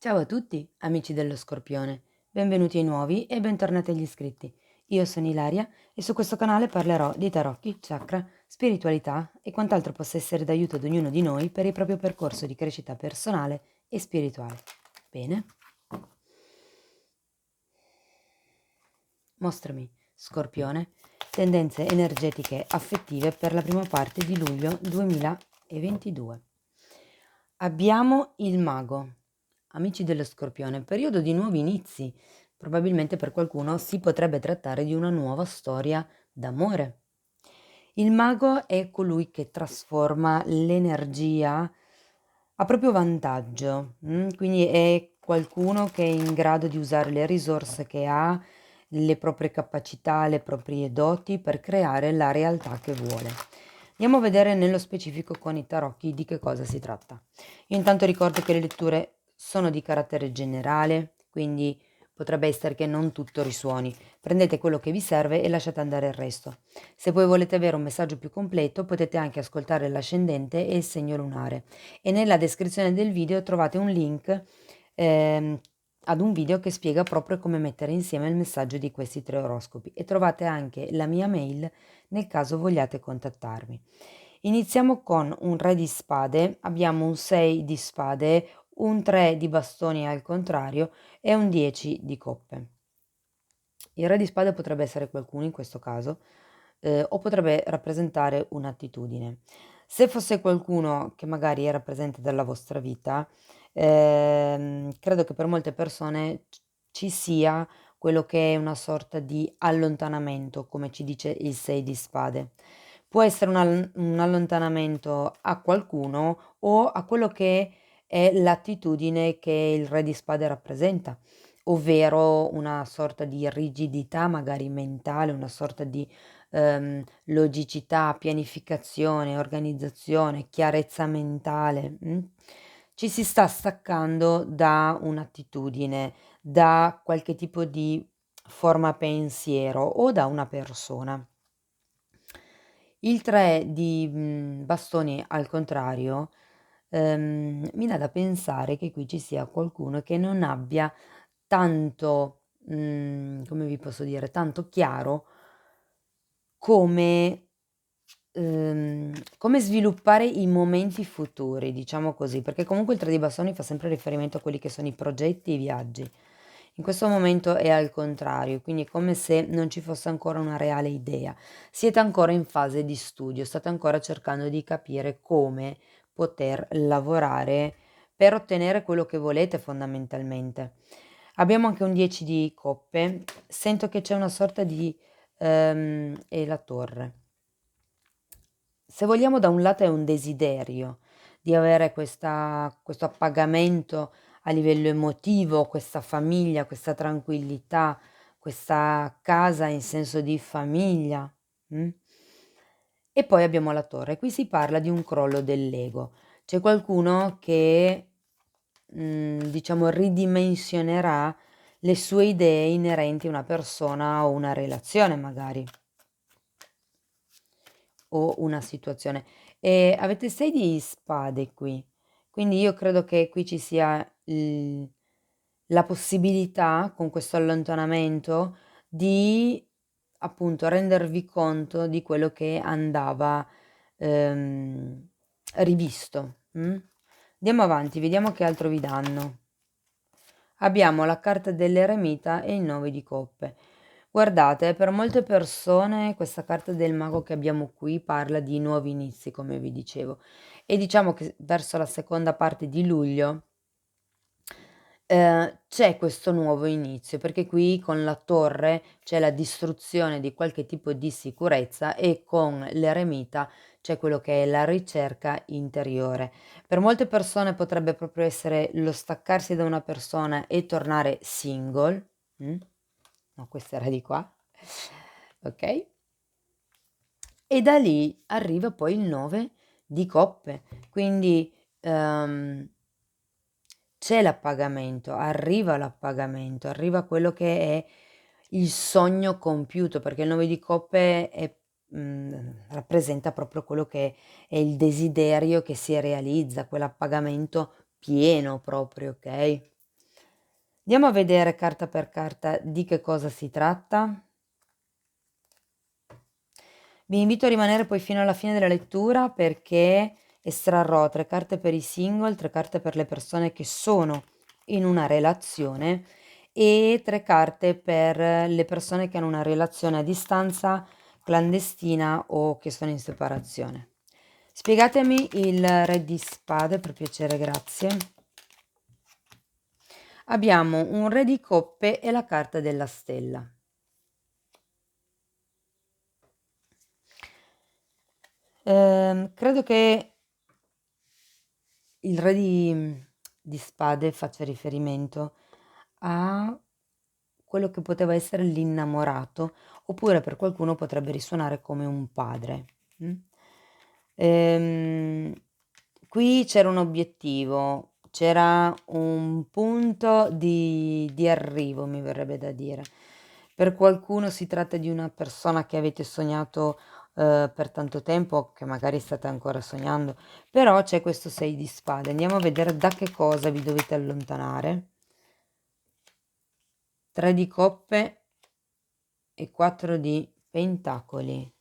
Ciao a tutti, amici dello Scorpione, benvenuti ai nuovi e bentornati agli iscritti. Io sono Ilaria e su questo canale parlerò di tarocchi, chakra, spiritualità e quant'altro possa essere d'aiuto ad ognuno di noi per il proprio percorso di crescita personale e spirituale. Bene? Mostrami, Scorpione, tendenze energetiche affettive per la prima parte di luglio 2022. Abbiamo il mago. Amici dello Scorpione, periodo di nuovi inizi. Probabilmente per qualcuno si potrebbe trattare di una nuova storia d'amore. Il mago è colui che trasforma l'energia a proprio vantaggio, quindi è qualcuno che è in grado di usare le risorse che ha, le proprie capacità, le proprie doti per creare la realtà che vuole. Andiamo a vedere nello specifico con i tarocchi di che cosa si tratta. Io intanto ricordo che le letture sono di carattere generale, quindi potrebbe essere che non tutto risuoni. Prendete quello che vi serve e lasciate andare il resto. Se poi volete avere un messaggio più completo, potete anche ascoltare l'ascendente e il segno lunare. E nella descrizione del video trovate un link ehm, ad un video che spiega proprio come mettere insieme il messaggio di questi tre oroscopi e trovate anche la mia mail nel caso vogliate contattarmi. Iniziamo con un re di spade, abbiamo un 6 di spade, un 3 di bastoni al contrario e un 10 di coppe. Il re di spade potrebbe essere qualcuno in questo caso, o potrebbe rappresentare un'attitudine. Se fosse qualcuno che magari era presente dalla vostra vita, credo che per molte persone ci sia quello che è una sorta di allontanamento, come ci dice il 6 di spade. Può essere un allontanamento a qualcuno o a quello che è l'attitudine che il re di spade rappresenta, ovvero una sorta di rigidità magari mentale, una sorta di logicità, pianificazione, organizzazione, chiarezza mentale. Ci si sta staccando da un'attitudine, da qualche tipo di forma pensiero o da una persona. Il 3 di, bastoni al contrario, mi dà da pensare che qui ci sia qualcuno che non abbia tanto, come vi posso dire, tanto chiaro come come sviluppare i momenti futuri, diciamo così, perché comunque il 3 di bastoni fa sempre riferimento a quelli che sono i progetti e i viaggi. In questo momento è al contrario, quindi è come se non ci fosse ancora una reale idea. Siete ancora in fase di studio, state ancora cercando di capire come poter lavorare per ottenere quello che volete fondamentalmente. Abbiamo anche un 10 di coppe, sento che c'è una sorta di e la torre. Se vogliamo da un lato è un desiderio di avere questo appagamento a livello emotivo, questa famiglia, questa tranquillità, questa casa in senso di famiglia, mh? E poi abbiamo la torre. Qui si parla di un crollo dell'ego. C'è qualcuno che, diciamo ridimensionerà le sue idee inerenti a una persona o una relazione magari. O una situazione. Avete 6 di spade qui, quindi io credo che qui ci sia la possibilità, con questo allontanamento, di appunto rendervi conto di quello che andava, ehm, rivisto, Andiamo avanti, vediamo che altro vi danno. Abbiamo la carta dell'eremita e il 9 di coppe. Guardate, per molte persone questa carta del mago che abbiamo qui parla di nuovi inizi, come vi dicevo. E diciamo che verso la seconda parte di luglio c'è questo nuovo inizio, perché qui con la torre c'è la distruzione di qualche tipo di sicurezza e con l'eremita c'è quello che è la ricerca interiore. Per molte persone potrebbe proprio essere lo staccarsi da una persona e tornare single, no, questa era di qua, okay? E da lì arriva poi il 9 di coppe, quindi, c'è l'appagamento, arriva quello che è il sogno compiuto, perché il 9 di coppe rappresenta proprio quello che è il desiderio che si realizza, quell'appagamento pieno proprio, okay? Andiamo a vedere carta per carta di che cosa si tratta. Vi invito a rimanere poi fino alla fine della lettura perché estrarrò 3 carte per i single, 3 carte per le persone che sono in una relazione e 3 carte per le persone che hanno una relazione a distanza, clandestina o che sono in separazione. Spiegatemi il Re di Spade, per piacere, grazie. Abbiamo un Re di Coppe e la carta della Stella. Credo che il Re di Spade faccia riferimento a quello che poteva essere l'innamorato, oppure per qualcuno potrebbe risuonare come un padre. Ehm, Qui c'era un obiettivo, c'era un punto di arrivo, mi verrebbe da dire. Per qualcuno si tratta di una persona che avete sognato per tanto tempo, che magari state ancora sognando, però c'è questo 6 di spade. Andiamo a vedere da che cosa vi dovete allontanare. 3 di coppe e 4 di pentacoli.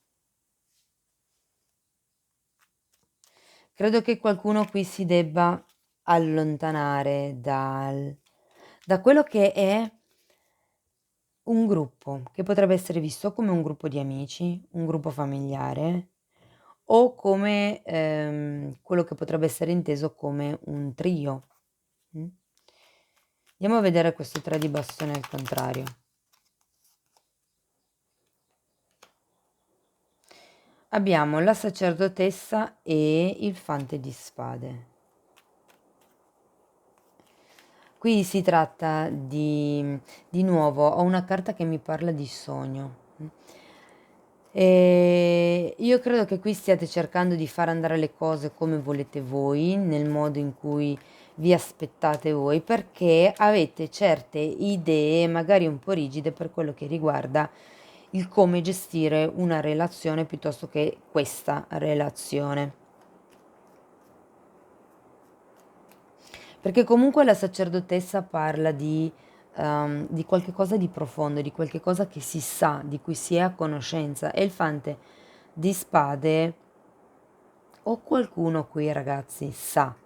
Credo che qualcuno qui si debba allontanare da quello che è un gruppo, che potrebbe essere visto come un gruppo di amici, un gruppo familiare o come quello che potrebbe essere inteso come un trio. Mm? Andiamo a vedere questo 3 di bastone al contrario. Abbiamo la sacerdotessa e il fante di spade. Qui si tratta di nuovo, ho una carta che mi parla di sogno. E io credo che qui stiate cercando di far andare le cose come volete voi, nel modo in cui vi aspettate voi, perché avete certe idee, magari un po' rigide, per quello che riguarda il come gestire una relazione piuttosto che questa relazione. Perché comunque la sacerdotessa parla di qualche cosa di profondo, di qualche cosa che si sa, di cui si è a conoscenza. E il fante di spade, o qualcuno qui ragazzi sa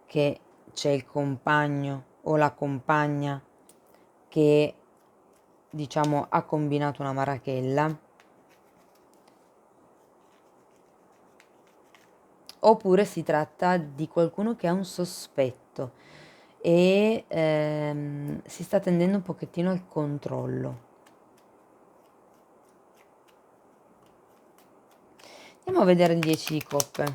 che c'è il compagno o la compagna che diciamo ha combinato una marachella, oppure si tratta di qualcuno che ha un sospetto e si sta tendendo un pochettino al controllo. Andiamo a vedere il 10 di coppe.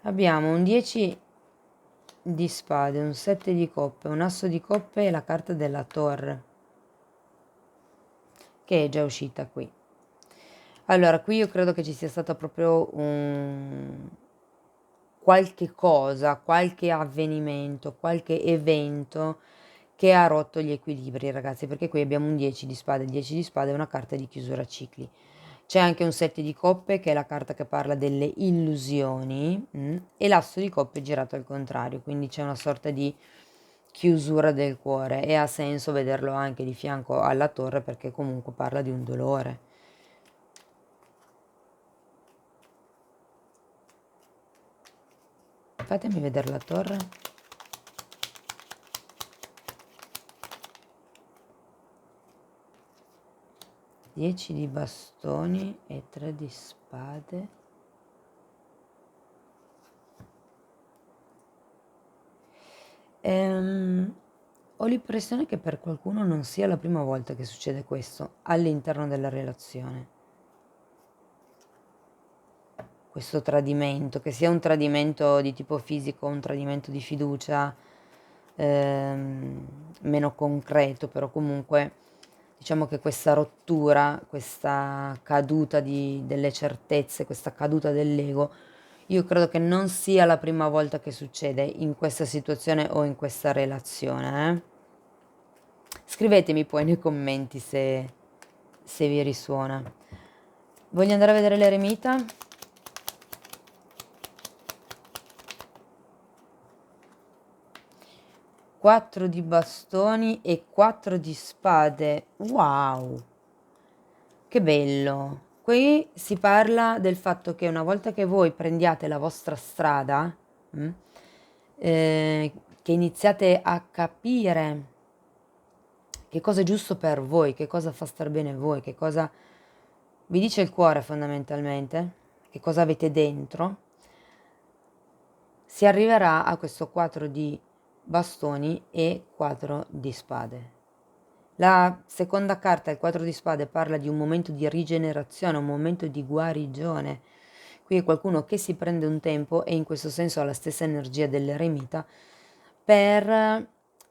Abbiamo un 10 di spade, un 7 di coppe, un asso di coppe e la carta della torre, che è già uscita qui. Allora, qui io credo che ci sia stato proprio qualche cosa, qualche avvenimento, qualche evento che ha rotto gli equilibri, ragazzi, perché qui abbiamo un 10 di spade, il 10 di spade è una carta di chiusura cicli. C'è anche un 7 di coppe che è la carta che parla delle illusioni e l'asso di coppe è girato al contrario, quindi c'è una sorta di chiusura del cuore e ha senso vederlo anche di fianco alla torre perché comunque parla di un dolore. Fatemi vedere la torre. Dieci di bastoni e 3 di spade. Ho l'impressione che per qualcuno non sia la prima volta che succede questo all'interno della relazione. Questo tradimento, che sia un tradimento di tipo fisico, un tradimento di fiducia, meno concreto, però comunque diciamo che questa rottura, questa caduta delle certezze, questa caduta dell'ego, io credo che non sia la prima volta che succede in questa situazione o in questa relazione, eh. Scrivetemi poi nei commenti se vi risuona. Voglio andare a vedere l'eremita. 4 di bastoni e 4 di spade. Wow, che bello. Qui si parla del fatto che una volta che voi prendiate la vostra strada, mm, che iniziate a capire che cosa è giusto per voi, che cosa fa star bene a voi, che cosa vi dice il cuore fondamentalmente, che cosa avete dentro, si arriverà a questo 4 di bastoni e 4 di spade. La seconda carta, il 4 di spade, parla di un momento di rigenerazione, un momento di guarigione. Qui è qualcuno che si prende un tempo e in questo senso ha la stessa energia dell'eremita per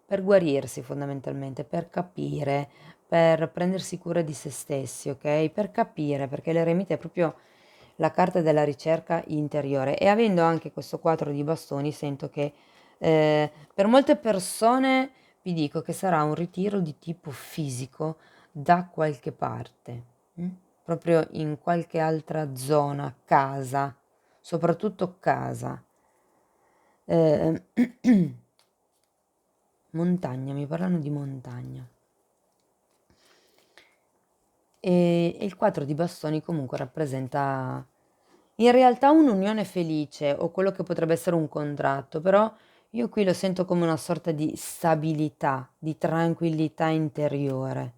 guarirsi fondamentalmente, per capire, per prendersi cura di se stessi, ok? Per capire, perché l'eremita è proprio la carta della ricerca interiore e avendo anche questo 4 di bastoni sento che per molte persone vi dico che sarà un ritiro di tipo fisico da qualche parte, proprio in qualche altra zona, casa, soprattutto casa. Eh, montagna, mi parlano di montagna. E il 4 di bastoni comunque rappresenta in realtà un'unione felice o quello che potrebbe essere un contratto, però io qui lo sento come una sorta di stabilità, di tranquillità interiore.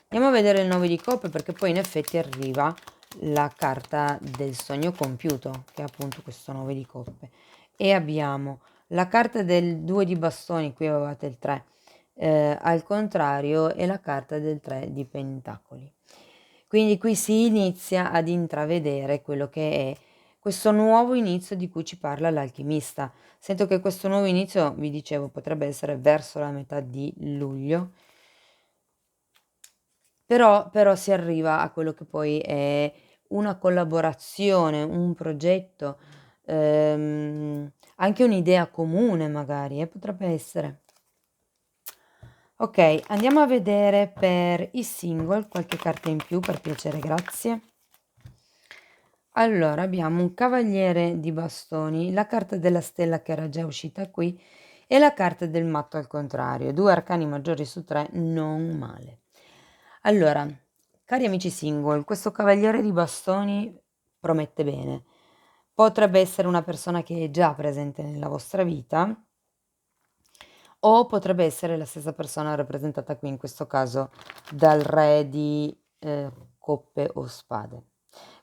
Andiamo a vedere il 9 di coppe perché poi in effetti arriva la carta del sogno compiuto, che è appunto questo 9 di coppe. E abbiamo la carta del 2 di bastoni, qui avevate il 3, al contrario, e la carta del 3 di pentacoli. Quindi qui si inizia ad intravedere quello che è questo nuovo inizio di cui ci parla l'alchimista. Sento che questo nuovo inizio, vi dicevo, potrebbe essere verso la metà di luglio, però si arriva a quello che poi è una collaborazione, un progetto, anche un'idea comune magari, potrebbe essere. Ok, andiamo a vedere per i single qualche carta in più, per piacere, grazie. Allora, abbiamo un cavaliere di bastoni, la carta della stella che era già uscita qui e la carta del matto al contrario. 2 arcani maggiori su 3, non male. Allora, cari amici single, questo cavaliere di bastoni promette bene. Potrebbe essere una persona che è già presente nella vostra vita o potrebbe essere la stessa persona rappresentata qui in questo caso dal re di coppe o spade.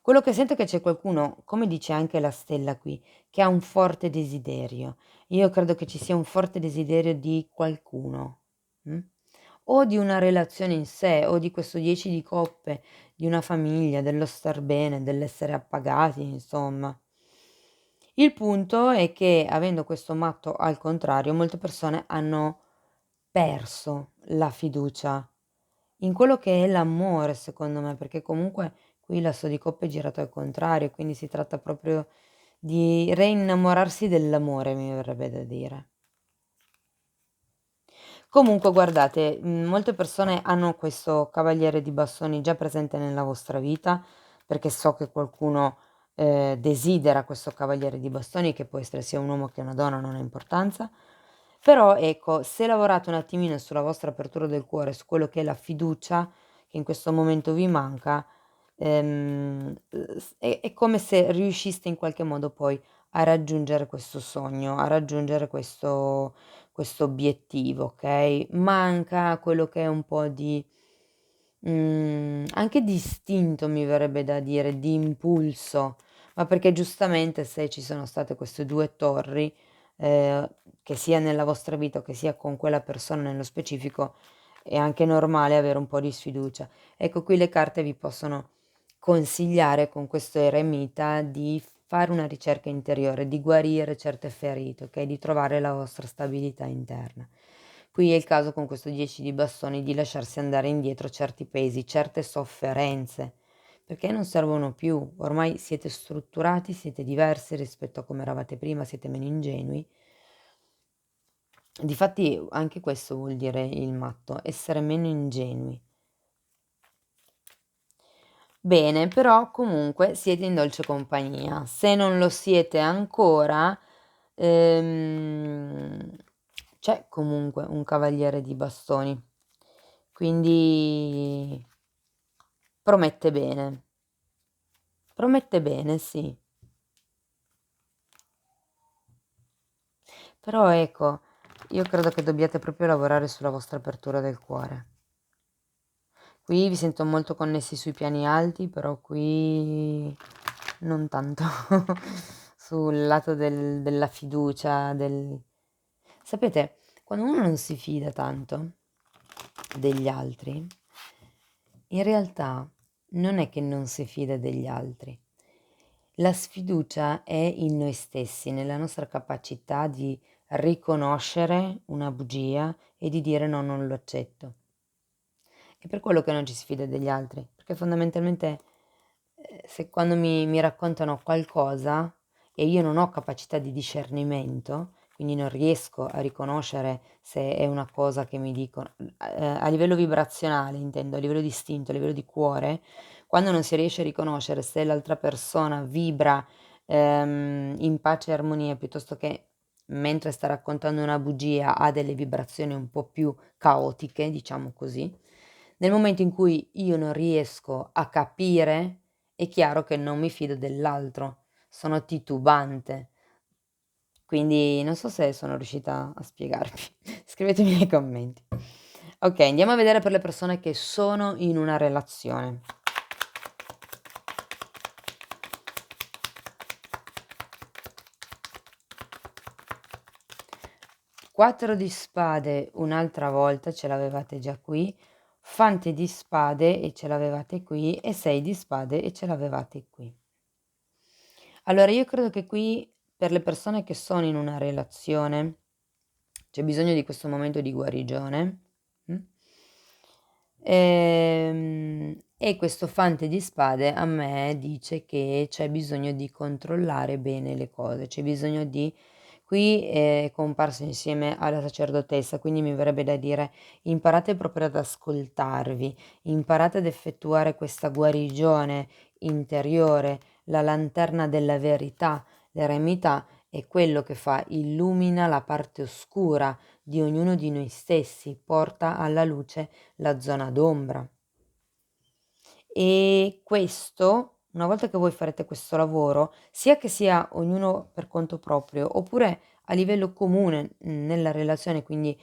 Quello che sento è che c'è qualcuno, come dice anche la stella qui, che ha un forte desiderio. Io credo che ci sia un forte desiderio di qualcuno, o di una relazione in sé, o di questo 10 di coppe, di una famiglia, dello star bene, dell'essere appagati, insomma. Il punto è che, avendo questo matto al contrario, molte persone hanno perso la fiducia in quello che è l'amore, secondo me, perché comunque qui l'asso di coppe è girato al contrario, quindi si tratta proprio di reinnamorarsi dell'amore, mi verrebbe da dire. Comunque guardate, molte persone hanno questo cavaliere di bastoni già presente nella vostra vita, perché so che qualcuno, desidera questo cavaliere di bastoni, che può essere sia un uomo che una donna, non ha importanza. Però ecco, se lavorate un attimino sulla vostra apertura del cuore, su quello che è la fiducia che in questo momento vi manca, è come se riusciste in qualche modo poi a raggiungere questo sogno, a raggiungere questo obiettivo, okay, manca quello che è un po' di anche di istinto mi verrebbe da dire, di impulso, ma perché giustamente se ci sono state queste 2 torri, ehm, che sia nella vostra vita o che sia con quella persona nello specifico, è anche normale avere un po' di sfiducia. Ecco, qui le carte vi possono consigliare con questo eremita di fare una ricerca interiore, di guarire certe ferite, okay, di trovare la vostra stabilità interna. Qui è il caso con questo 10 di bastoni di lasciarsi andare indietro certi pesi, certe sofferenze, perché non servono più. Ormai siete strutturati, siete diversi rispetto a come eravate prima, siete meno ingenui. Difatti anche questo vuol dire il matto, essere meno ingenui. Bene, però comunque siete in dolce compagnia. Se non lo siete ancora, c'è comunque un cavaliere di bastoni, quindi promette bene, sì. Però ecco, io credo che dobbiate proprio lavorare sulla vostra apertura del cuore. Qui vi sento molto connessi sui piani alti, però qui non tanto sul lato della fiducia, Sapete, quando uno non si fida tanto degli altri, in realtà non è che non si fida degli altri. La sfiducia è in noi stessi, nella nostra capacità di riconoscere una bugia e di dire no, non lo accetto. È per quello che non ci si fida degli altri, perché fondamentalmente se quando mi raccontano qualcosa e io non ho capacità di discernimento, quindi non riesco a riconoscere se è una cosa che mi dicono, a livello vibrazionale intendo, a livello di istinto, a livello di cuore, quando non si riesce a riconoscere se l'altra persona vibra in pace e armonia piuttosto che mentre sta raccontando una bugia ha delle vibrazioni un po' più caotiche, diciamo così, nel momento in cui io non riesco a capire, è chiaro che non mi fido dell'altro, sono titubante. Quindi non so se sono riuscita a spiegarmi. Scrivetemi nei commenti. Ok, andiamo a vedere per le persone che sono in una relazione. Quattro di spade un'altra volta ce l'avevate già qui, fante di spade e ce l'avevate qui e 6 di spade e ce l'avevate qui. Allora io credo che qui per le persone che sono in una relazione c'è bisogno di questo momento di guarigione. E questo fante di spade a me dice che c'è bisogno di controllare bene le cose, c'è bisogno di qui è comparso insieme alla sacerdotessa, quindi mi verrebbe da dire: imparate proprio ad ascoltarvi, imparate ad effettuare questa guarigione interiore, la lanterna della verità, l'eremità è quello che fa illumina la parte oscura di ognuno di noi stessi, porta alla luce la zona d'ombra. E questo, una volta che voi farete questo lavoro, sia che sia ognuno per conto proprio, oppure a livello comune nella relazione, quindi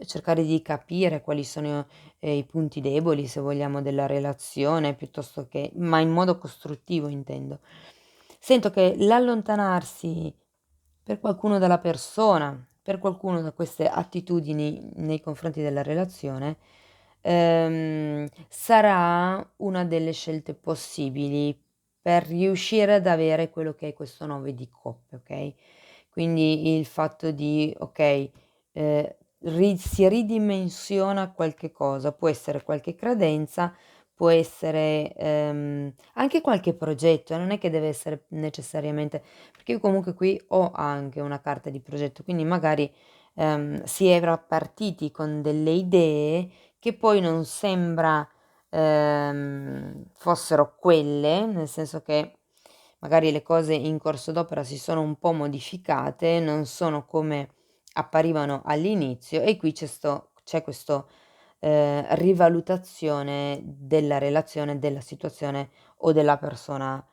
cercare di capire quali sono i punti deboli, se vogliamo, della relazione, piuttosto che, ma in modo costruttivo intendo. Sento che l'allontanarsi per qualcuno dalla persona, per qualcuno da queste attitudini nei confronti della relazione, sarà una delle scelte possibili per riuscire ad avere quello che è questo 9 di coppe, okay, quindi il fatto di okay, si ridimensiona qualche cosa, può essere qualche credenza, può essere, anche qualche progetto, non è che deve essere necessariamente perché io comunque qui ho anche una carta di progetto, quindi magari, si era partiti con delle idee che poi non sembra, fossero quelle, nel senso che magari le cose in corso d'opera si sono un po' modificate, non sono come apparivano all'inizio e qui c'è questo, rivalutazione della relazione, della situazione o della persona,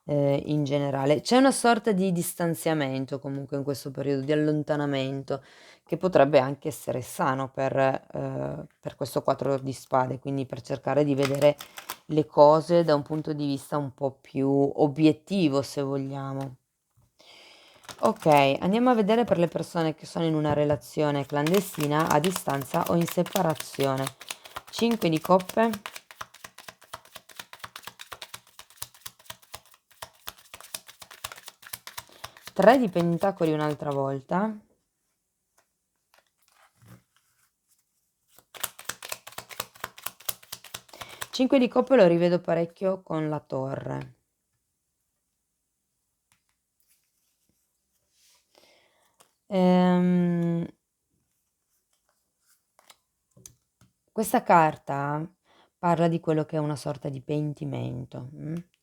in generale. C'è una sorta di distanziamento comunque in questo periodo, di allontanamento, che potrebbe anche essere sano per questo 4 di spade, quindi per cercare di vedere le cose da un punto di vista un po' più obiettivo, se vogliamo. Okay, andiamo a vedere per le persone che sono in una relazione clandestina, a distanza o in separazione. 5 di coppe, 3 di pentacoli un'altra volta, 5 di coppe lo rivedo parecchio con la torre. Ehm Questa carta parla di quello che è una sorta di pentimento,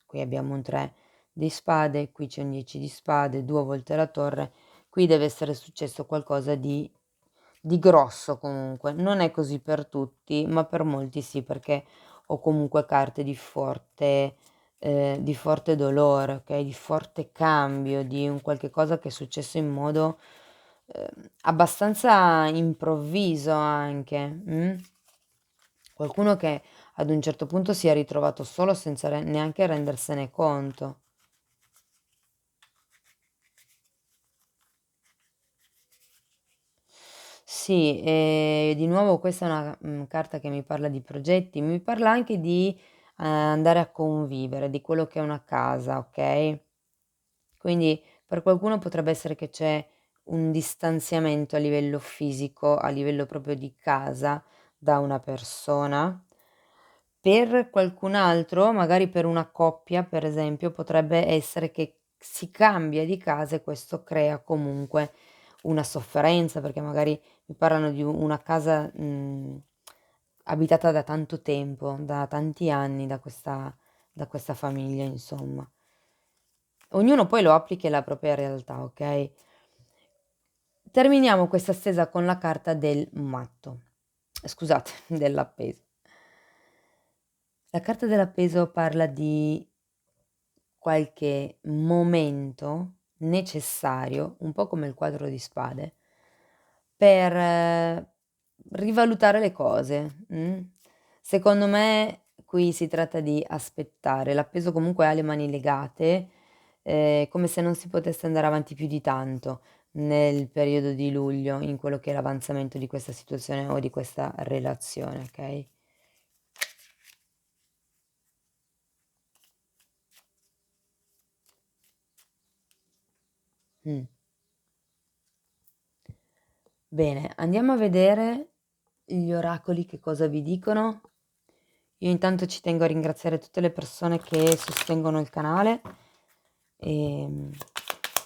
qui abbiamo un 3 di spade, qui c'è un 10 di spade, 2 volte la torre, qui deve essere successo qualcosa di di grosso comunque. Non è così per tutti, ma per molti sì, perché ho comunque carte di forte dolore, okay, di forte cambio, di un qualche cosa che è successo in modo, abbastanza improvviso anche, qualcuno che ad un certo punto si è ritrovato solo senza neanche rendersene conto. Sì, di nuovo questa è una, carta che mi parla di progetti, mi parla anche di, andare a convivere, di quello che è una casa, okay? Quindi per qualcuno potrebbe essere che c'è un distanziamento a livello fisico, a livello proprio di casa da una persona. Per qualcun altro, magari per una coppia per esempio, potrebbe essere che si cambia di casa e questo crea comunque una sofferenza, perché magari mi parlano di una casa, abitata da tanto tempo, da tanti anni da questa famiglia insomma. Ognuno poi lo applichi alla propria realtà, okay? Terminiamo questa stesa con la carta del matto. Scusate, dell'appeso. La carta dell'appeso parla di qualche momento necessario, un po' come il quadro di spade, per rivalutare le cose, Secondo me qui si tratta di aspettare. L'appeso comunque ha le mani legate, come se non si potesse andare avanti più di tanto nel periodo di luglio, in quello che è l'avanzamento di questa situazione o di questa relazione, okay? Mh. Bene, andiamo a vedere gli oracoli che cosa vi dicono. Io intanto ci tengo a ringraziare tutte le persone che sostengono il canale, ehm,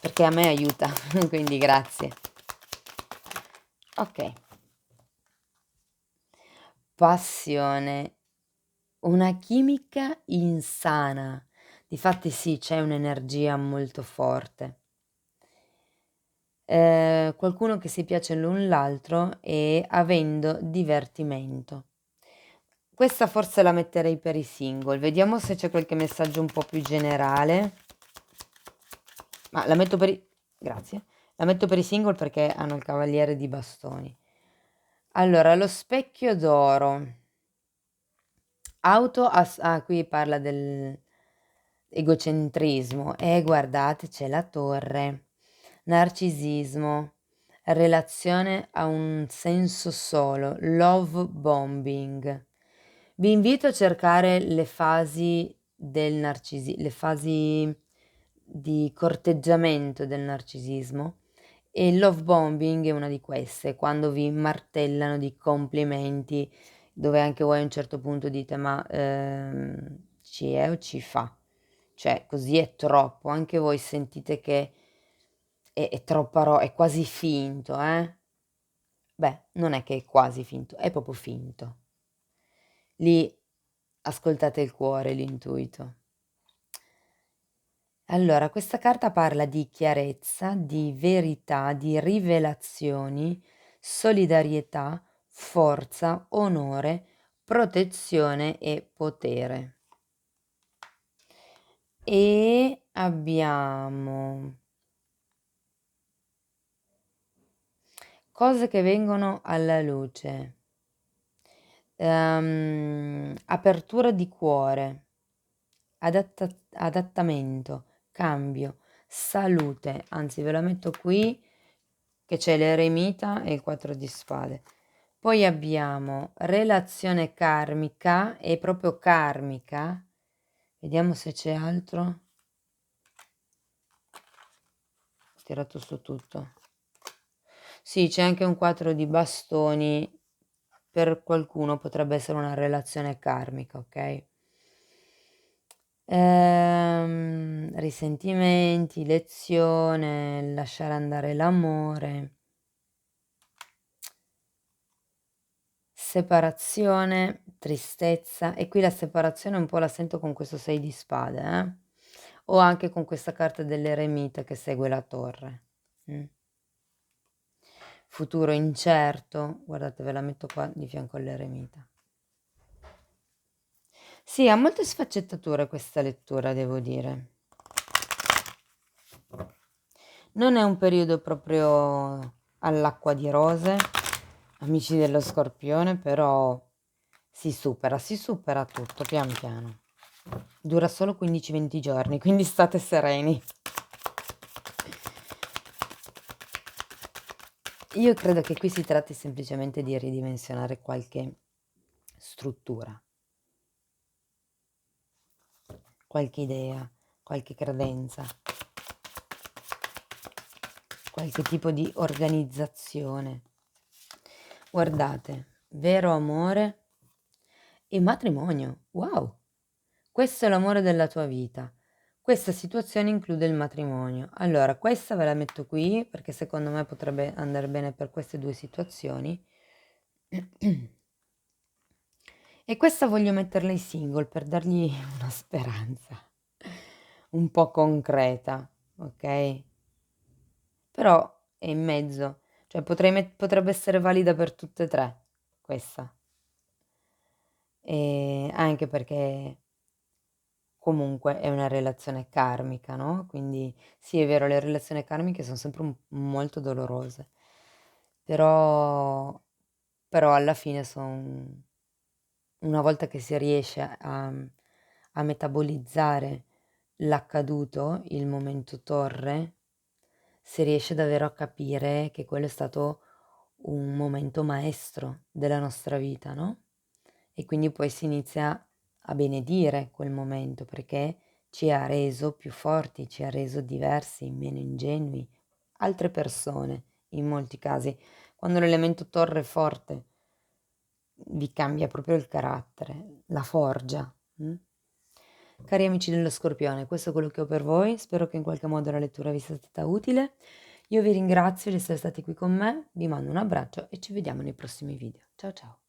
perché a me aiuta, quindi grazie. Okay, passione, una chimica insana. Difatti sì, c'è un'energia molto forte. Qualcuno che si piace l'un l'altro e avendo divertimento. Questa forse la metterei per i single. Vediamo se c'è qualche messaggio un po' più generale. Ma la metto per i grazie. La metto per i single perché hanno il cavaliere di bastoni. Allora, lo specchio d'oro. Qui parla del egocentrismo. Guardate, c'è la torre. Narcisismo. Relazione a un senso solo. Love bombing. Vi invito a cercare le fasi di corteggiamento del narcisismo e il love bombing è una di queste, quando vi martellano di complimenti, dove anche voi a un certo punto dite: "Ma, ci è o ci fa?" Cioè così è troppo, anche voi sentite che è troppa è quasi finto, eh? Beh, non è che è quasi finto, è proprio finto. Lì ascoltate il cuore, l'intuito. Allora, questa carta parla di chiarezza, di verità, di rivelazioni, solidarietà, forza, onore, protezione e potere. E abbiamo cose che vengono alla luce. Apertura di cuore, adattamento, cambio, salute, anzi ve la metto qui che c'è l'eremita e il 4 di spade. Poi abbiamo relazione karmica e proprio karmica. Vediamo se c'è altro. Ho tirato su tutto. Sì, c'è anche un 4 di bastoni. Per qualcuno potrebbe essere una relazione karmica, ok? Risentimenti, lezione, lasciare andare l'amore, separazione, tristezza e qui la separazione un po' la sento con questo 6 di spade, o anche con questa carta dell'eremita che segue la torre. futuro incerto. Guardate, ve la metto qua di fianco all'eremita. Sì, ha molte sfaccettature questa lettura, devo dire. Non è un periodo proprio all'acqua di rose, amici dello Scorpione, però si supera tutto pian piano. Dura solo 15-20 giorni, quindi state sereni. Io credo che qui si tratti semplicemente di ridimensionare qualche struttura, qualche idea, qualche credenza, qualche tipo di organizzazione. Guardate, vero amore e matrimonio. Wow! Questo è l'amore della tua vita. Questa situazione include il matrimonio. Allora, questa ve la metto qui perché secondo me potrebbe andare bene per queste due situazioni. E questa voglio metterla in single per dargli una speranza un po' concreta, ok? Però è in mezzo, cioè potrebbe essere valida per tutte e tre questa. E anche perché comunque è una relazione karmica, no? Quindi sì, è vero, le relazioni karmiche sono sempre molto dolorose, però, però alla fine sono, una volta che si riesce a metabolizzare l'accaduto, il momento torre, si riesce davvero a capire che quello è stato un momento maestro della nostra vita, no? E quindi poi si inizia a benedire quel momento perché ci ha reso più forti, ci ha reso diversi, meno ingenui, altre persone in molti casi. Quando l'elemento torre è forte, vi cambia proprio il carattere, la forgia. Cari amici dello Scorpione, questo è quello che ho per voi, spero che in qualche modo la lettura vi sia stata utile. Io vi ringrazio di essere stati qui con me, vi mando un abbraccio e ci vediamo nei prossimi video. Ciao ciao!